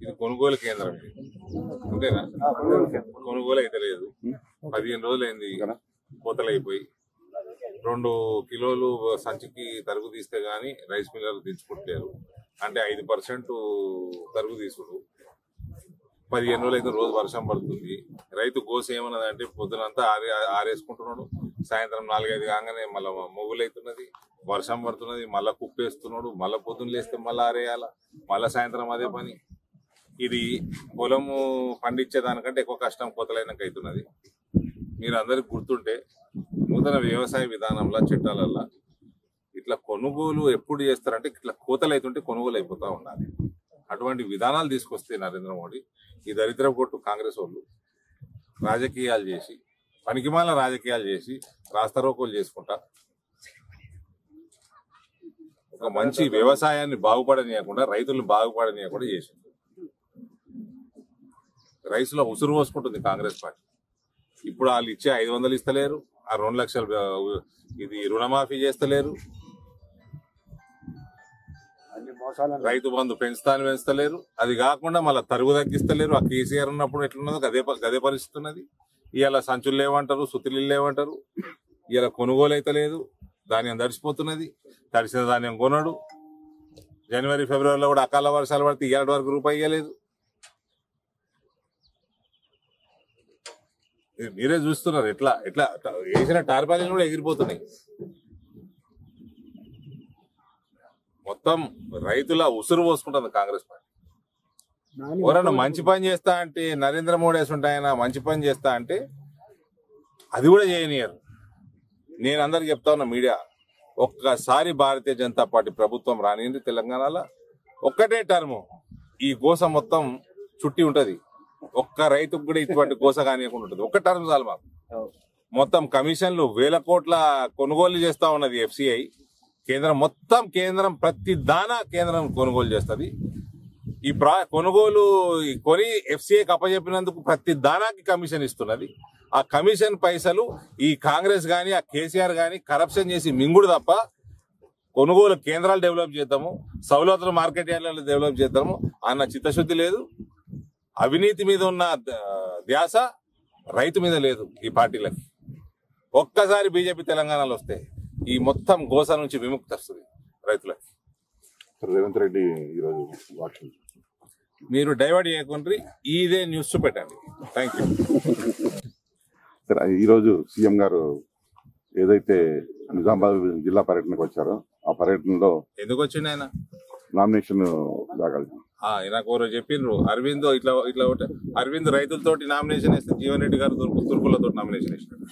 ఇది కొనుగోలు కేంద్రం అంతేనా? కొనుగోలు అయితే లేదు. 15 రోజులైంది కోతలు అయిపోయి. 2 కిలోలు సంచికి తరుగు తీస్తే గానీ రైస్ మిల్లర్లు దించుకుంటారు. అంటే 5% తరుగు తీసుడు. 15 రోజులు అయితే రోజు వర్షం పడుతుంది. రైతు గోస ఏమన్నదంటే పొద్దునంతా ఆరేసుకుంటున్నాడు, సాయంత్రం 4-5 కాగానే మళ్ళీ మొగులైతున్నది, వర్షం పడుతున్నది, మళ్ళా కుప్పేస్తున్నాడు, మళ్ళా పొద్దున్న లేస్తే మళ్ళీ ఆరేయాల, మళ్ళా సాయంత్రం అదే పని. ఇది పొలము పండించేదానికంటే ఎక్కువ కష్టం కోతలైనాక అవుతున్నది. మీరు అందరికి గుర్తుంటే నూతన వ్యవసాయ విధానంలో చట్టాలల్లో ఇట్లా కొనుగోలు ఎప్పుడు చేస్తారంటే ఇట్లా కోతలు అవుతుంటే కొనుగోలు అయిపోతా ఉండాలి. అటువంటి విధానాలు తీసుకొస్తే నరేంద్ర మోడీ ఈ దరిద్ర కొట్టు కాంగ్రెస్ వాళ్ళు రాజకీయాలు చేసి పనికిమాల రాజకీయాలు చేసి రాస్తారోకోలు చేసుకుంటా ఒక మంచి వ్యవసాయాన్ని బాగుపడనీయకుండా రైతులను బాగుపడనీయకుండా చేసింది. రైతుల ఉసురు పోసుకుంటుంది కాంగ్రెస్ పార్టీ. ఇప్పుడు వాళ్ళు ఇచ్చే 500 ఇస్తలేరు, ఆ 2 లక్షలు ఇది రుణమాఫీ చేస్తలేరు, రైతు బంధు పెంచుతలేరు. అది కాకుండా మళ్ళీ తరుగు తగ్గిస్తలేరు. ఆ కేసీఆర్ ఉన్నప్పుడు ఎట్లున్నదో గదే పరిస్థితి ఉన్నది. ఇవాళ సంచులు లేవంటారు, సుతిలు లేవంటారు. ఇవాళ కొనుగోలు అయితే లేదు, ధాన్యం తడిసిపోతున్నది. తడిసిన ధాన్యం కొనడు. జనవరి ఫిబ్రవరిలో కూడా అకాల వర్షాలు పడితే ఇవాళ వరకు రూపాయి ఇవ్వలేదు. మీరే చూస్తున్నారు ఎట్లా ఎట్లా వేసిన టార్పాలిన్లు కూడా ఎగిరిపోతున్నాయి. మొత్తం రైతుల ఉసురు పోసుకుంటుంది కాంగ్రెస్ పార్టీ. ఎవరన్నా మంచి పని చేస్తా అంటే నరేంద్ర మోడీ వేసుంటే ఆయన మంచి పని చేస్తా అంటే అది కూడా చేయనియరు. నేను అందరికి చెప్తా ఉన్నా మీడియా, ఒక్కసారి భారతీయ జనతా పార్టీ ప్రభుత్వం రానియండి తెలంగాణలో, ఒక్కటే టర్మ్ ఈ గోస మొత్తం చుట్టి ఉంటది. ఒక్క రైతుకు కూడా ఇటువంటి గోస కానియకుండా ఉంటుంది. ఒక్క టర్మ్ చాలు మాకు. మొత్తం కమిషన్లు 1000 కోట్ల కొనుగోలు చేస్తా ఉన్నది FCI. కేంద్రం ప్రతి దానా కేంద్రం కొనుగోలు చేస్తుంది. ఈ కొనుగోలు కొని FCIకి అప్పచెప్పినందుకు ప్రతి దానాకి కమిషన్ ఇస్తున్నది. ఆ కమిషన్ పైసలు ఈ కాంగ్రెస్ గాని ఆ కేసీఆర్ గాని కరప్షన్ చేసి మింగుడు తప్ప కొనుగోలు కేంద్రాలు డెవలప్ చేద్దాము, సౌలతులు మార్కెట్ యార్డ్లను డెవలప్ చేద్దాము అన్న చిత్తశుద్ధి లేదు. అవినీతి మీద ఉన్న ధ్యాస రైతు మీద లేదు ఈ పార్టీలకి. ఒక్కసారి బీజేపీ తెలంగాణలో వస్తే ఈ మొత్తం గోస నుంచి విముక్తి వస్తుంది రైతులకి. రేవంత్ రెడ్డి ఈరోజు మీరు డైవర్ట్ చేయకుండా ఇదే న్యూస్ పెట్టండి. Thank you. ఈరోజు సీఎం గారు ఏదైతే నిజామాబాద్ జిల్లా పర్యటనకు వచ్చారో ఆ పర్యటనలో ఎందుకు వచ్చింది ఆయన నామినేషన్ దాఖలు నాకు ఎవరో చెప్పిండ్రు, అరవింద్ ఇట్లా అరవింద్ రైతులతోటి నామినేషన్ వేస్తే జీవన్ రెడ్డి గారు తుర్కులతో నామినేషన్ వేసినాడు.